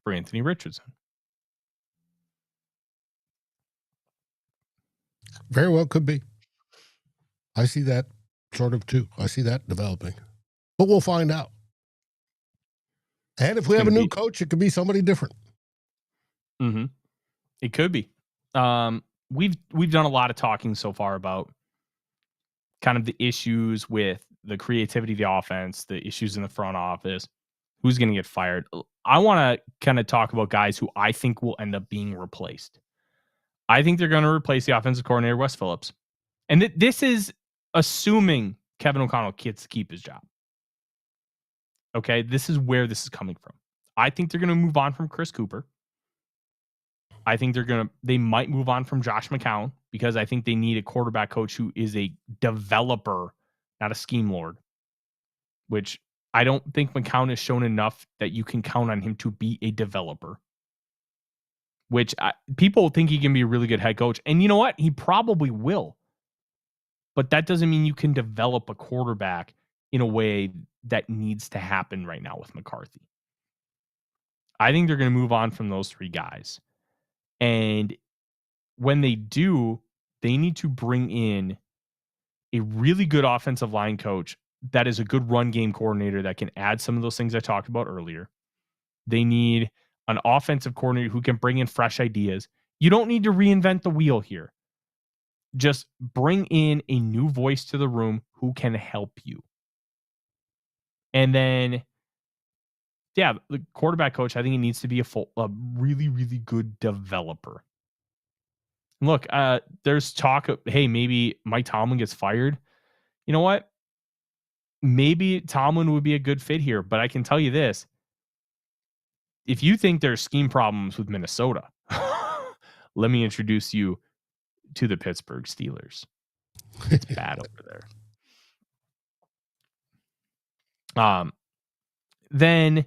for Anthony Richardson. Very well could be. I see that sort of too. I see that developing. But we'll find out. And if we have a new coach, it could be somebody different. Mm-hmm. It could be. We've done a lot of talking so far about kind of the issues with the creativity of the offense, the issues in the front office, who's going to get fired. I want to kind of talk about guys who I think will end up being replaced. I think they're going to replace the offensive coordinator, Wes Phillips. And this is assuming Kevin O'Connell gets to keep his job. Okay, this is where this is coming from. I think they're going to move on from Chris Cooper. I think they might move on from Josh McCown because I think they need a quarterback coach who is a developer not a scheme lord, which I don't think McCown has shown enough that you can count on him to be a developer, which people think he can be a really good head coach. And you know what? He probably will. But that doesn't mean you can develop a quarterback in a way that needs to happen right now with McCarthy. I think they're going to move on from those three guys. And when they do, they need to bring in a really good offensive line coach that is a good run game coordinator that can add some of those things I talked about earlier. They need an offensive coordinator who can bring in fresh ideas. You don't need to reinvent the wheel here. Just bring in a new voice to the room who can help you. And then, yeah, the quarterback coach, I think he needs to be a really, really good developer. Look, there's talk of, hey, maybe Mike Tomlin gets fired. You know what? Maybe Tomlin would be a good fit here, but I can tell you this. If you think there's scheme problems with Minnesota, let me introduce you to the Pittsburgh Steelers. It's bad over there. Then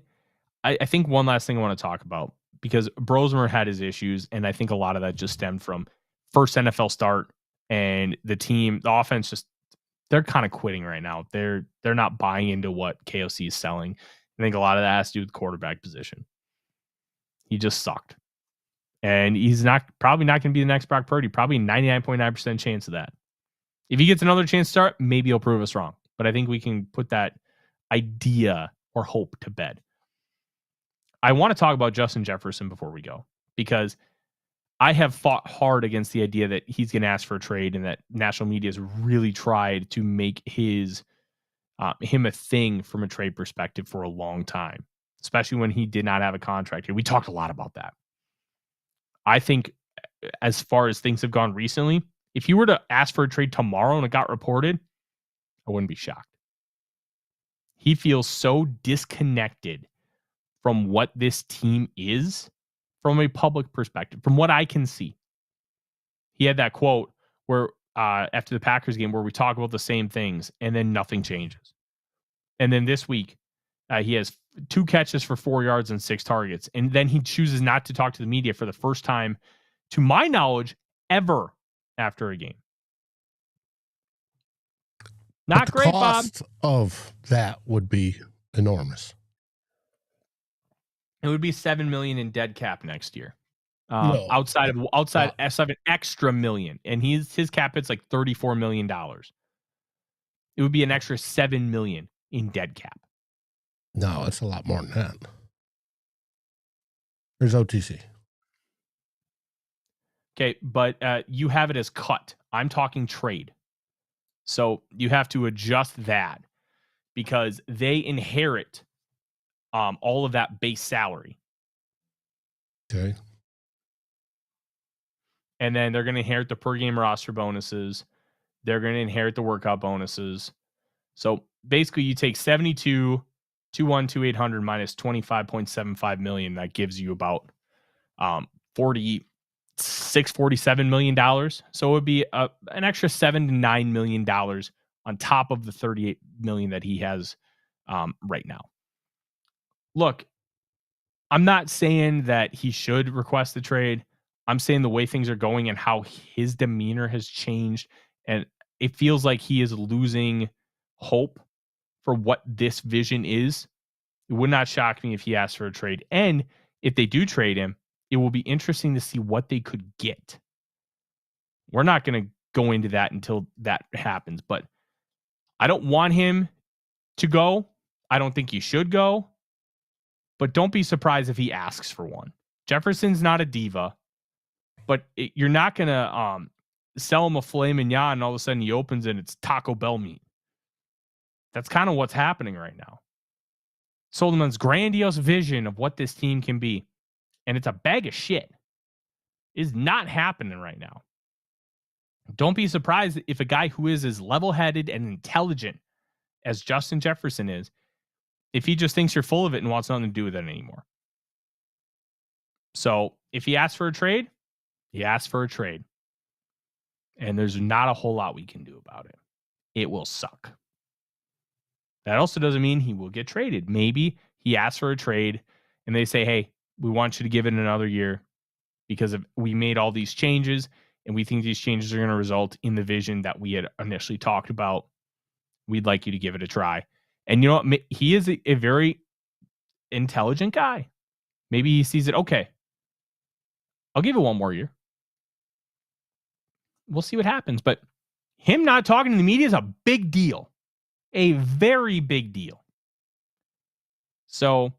I think one last thing I want to talk about, because Brosmer had his issues, and I think a lot of that just stemmed from first NFL start, and the offense just, they're kind of quitting right now. They're not buying into what KOC is selling. I think a lot of that has to do with quarterback position. He just sucked. And he's probably not going to be the next Brock Purdy. Probably 99.9% chance of that. If he gets another chance to start, maybe he'll prove us wrong. But I think we can put that idea or hope to bed. I want to talk about Justin Jefferson before we go, because I have fought hard against the idea that he's going to ask for a trade, and that national media has really tried to make him a thing from a trade perspective for a long time, especially when he did not have a contract here. We talked a lot about that. I think as far as things have gone recently, if you were to ask for a trade tomorrow and it got reported, I wouldn't be shocked. He feels so disconnected from what this team is from a public perspective, from what I can see. He had that quote where after the Packers game where we talk about the same things and then nothing changes. And then this week, he has 2 catches for 4 yards and 6 targets. And then he chooses not to talk to the media for the first time, to my knowledge, ever after a game. Not great, Bob. The cost of that would be enormous. It would be $7 million in dead cap next year. No. Outside S7 extra million. And his cap hit's like $34 million. It would be an extra $7 million in dead cap. No, it's a lot more than that. There's OTC. Okay, but you have it as cut. I'm talking trade. So you have to adjust that because they inherit all of that base salary. Okay. And then they're going to inherit the per game roster bonuses. They're going to inherit the workout bonuses. So basically you take 72, 212,800 minus 25.75 million. That gives you about $47 million. So it would be an extra $7 to $9 million on top of the $38 million that he has right now. Look, I'm not saying that he should request the trade. I'm saying the way things are going and how his demeanor has changed, and it feels like he is losing hope for what this vision is. It would not shock me if he asked for a trade. And if they do trade him, it will be interesting to see what they could get. We're not going to go into that until that happens, but I don't want him to go. I don't think he should go, but don't be surprised if he asks for one. Jefferson's not a diva, but you're not going to sell him a filet mignon and all of a sudden he opens it and it's Taco Bell meat. That's kind of what's happening right now. Sold him on his grandiose vision of what this team can be, and it's a bag of shit. It's not happening right now. Don't be surprised if a guy who is as level-headed and intelligent as Justin Jefferson is, if he just thinks you're full of it and wants nothing to do with it anymore. So if he asks for a trade, he asks for a trade. And there's not a whole lot we can do about it. It will suck. That also doesn't mean he will get traded. Maybe he asks for a trade and they say, hey, we want you to give it another year because we made all these changes and we think these changes are going to result in the vision that we had initially talked about. We'd like you to give it a try. And you know what? He is a very intelligent guy. Maybe he sees it. Okay, I'll give it one more year. We'll see what happens. But him not talking to the media is a big deal. A very big deal. So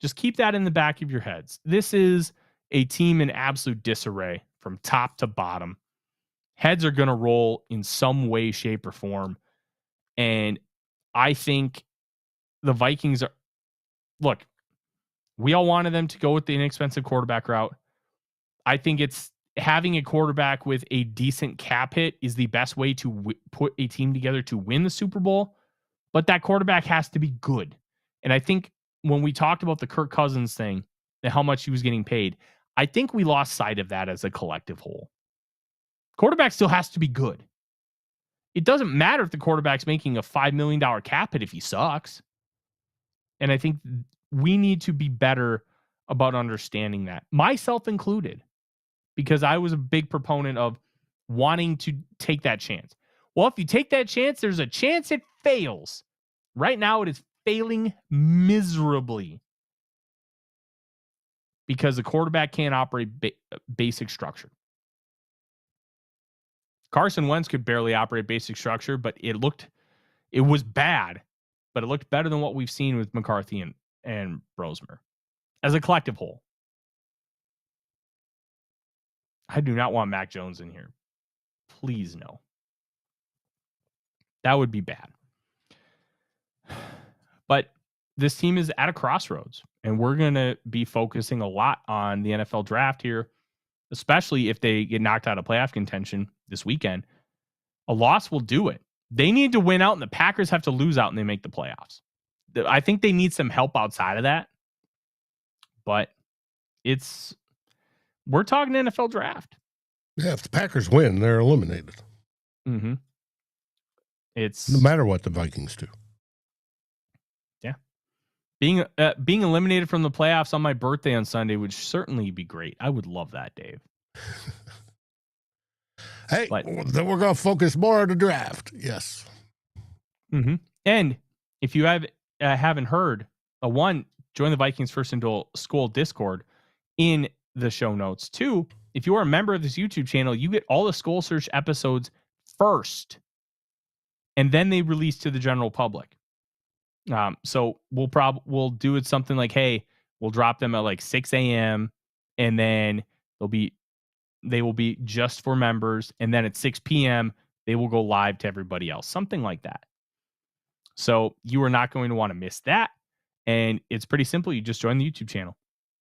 just keep that in the back of your heads. This is a team in absolute disarray from top to bottom. Heads are going to roll in some way, shape, or form. And I think the Vikings are, look, we all wanted them to go with the inexpensive quarterback route. I think it's having a quarterback with a decent cap hit is the best way to put a team together to win the Super Bowl. But that quarterback has to be good. And I think when we talked about the Kirk Cousins thing and how much he was getting paid, I think we lost sight of that as a collective whole. Quarterback still has to be good. It doesn't matter if the quarterback's making a $5 million cap hit if he sucks. And I think we need to be better about understanding that, myself included, because I was a big proponent of wanting to take that chance. Well, if you take that chance, there's a chance it fails. Right now, it is failing miserably because the quarterback can't operate basic structure. Carson Wentz could barely operate basic structure, but it was bad, but it looked better than what we've seen with McCarthy and Brosmer as a collective whole. I do not want Mac Jones in here. Please no. That would be bad. But this team is at a crossroads, and we're going to be focusing a lot on the NFL draft here, especially if they get knocked out of playoff contention this weekend. A loss will do it. They need to win out, and the Packers have to lose out, and they make the playoffs. I think they need some help outside of that. But we're talking NFL draft. Yeah, if the Packers win, they're eliminated. Mm-hmm. It's no matter what the Vikings do. Yeah. Being eliminated from the playoffs on my birthday on Sunday would certainly be great. I would love that, Dave. Hey, then we're going to focus more on the draft. Yes. Mm-hmm. And if you haven't heard, join the Vikings First and SKOL Discord in the show notes. 2, if you are a member of this YouTube channel, you get all the SKOL Search episodes first, and then they release to the general public. So we'll do it something like, hey, we'll drop them at like 6 a.m. and then they will be just for members. And then at 6 p.m., they will go live to everybody else, something like that. So you are not going to want to miss that. And it's pretty simple. You just join the YouTube channel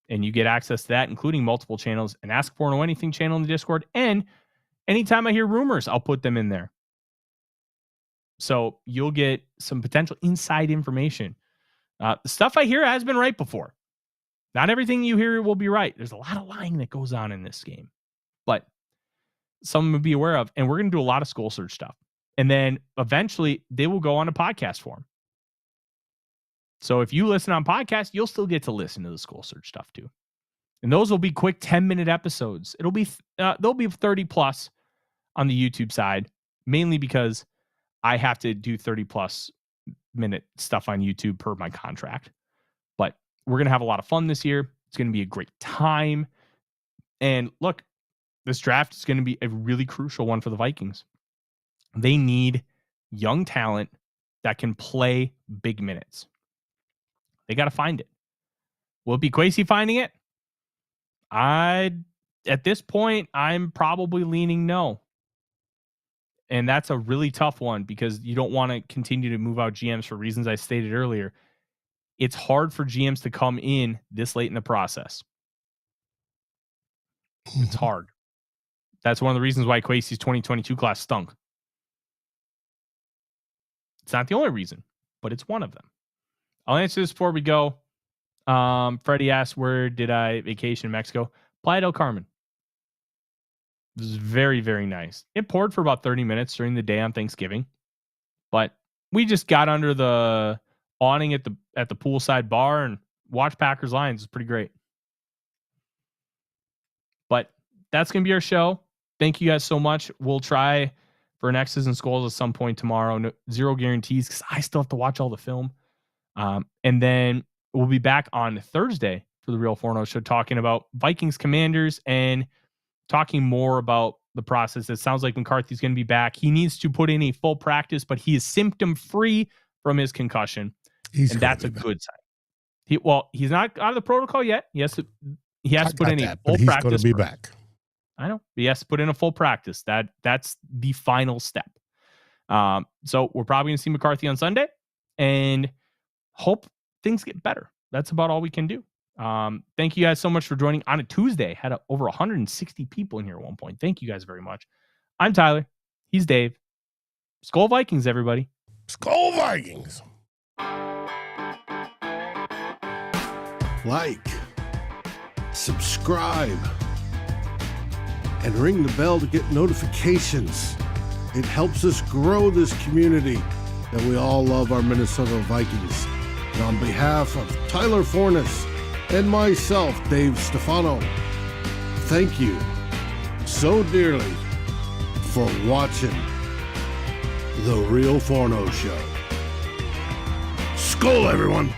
and you get access to that, including multiple channels, and Ask Forno Anything channel in the Discord. And anytime I hear rumors, I'll put them in there. So you'll get some potential inside information. The stuff I hear has been right before. Not everything you hear will be right. There's a lot of lying that goes on in this game, but some to be aware of. And we're going to do a lot of SKOL Search stuff. And then eventually they will go on a podcast form. So if you listen on podcast, you'll still get to listen to the SKOL Search stuff too. And those will be quick 10-minute episodes. They'll be 30 plus on the YouTube side, mainly because I have to do 30 plus minute stuff on YouTube per my contract. But we're going to have a lot of fun this year. It's going to be a great time. And look, this draft is going to be a really crucial one for the Vikings. They need young talent that can play big minutes. They got to find it. Will it be Kwesi finding it? At this point, I'm probably leaning no. And that's a really tough one because you don't want to continue to move out GMs for reasons I stated earlier. It's hard for GMs to come in this late in the process. It's hard. That's one of the reasons why Kwesi's 2022 class stunk. It's not the only reason, but it's one of them. I'll answer this before we go. Freddie asked, where did I vacation in Mexico? Playa del Carmen. It was very, very nice. It poured for about 30 minutes during the day on Thanksgiving, but we just got under the awning at the poolside bar and watched Packers Lions. It's pretty great. But that's going to be our show. Thank you guys so much. We'll try for an X's and SKOLs at some point tomorrow. No, zero guarantees because I still have to watch all the film. And then we'll be back on Thursday for the Real Forno Show talking about Vikings Commanders and talking more about the process. It sounds like McCarthy's going to be back. He needs to put in a full practice, but he is symptom-free from his concussion. And that's a good sign. He's not out of the protocol yet. He has to put in a full practice. He's going to be back. I know. He has to put in a full practice. That's the final step. So we're probably going to see McCarthy on Sunday and hope things get better. That's about all we can do. Thank you guys so much for joining on a Tuesday. Had over 160 people in here at one point. Thank you guys very much. I'm Tyler. He's Dave. SKOL Vikings, everybody. SKOL Vikings. Like, subscribe, and ring the bell to get notifications. It helps us grow this community that we all love our Minnesota Vikings. And on behalf of Tyler Forness and myself, Dave Stefano, thank you so dearly for watching The Real Forno Show. SKOL, everyone!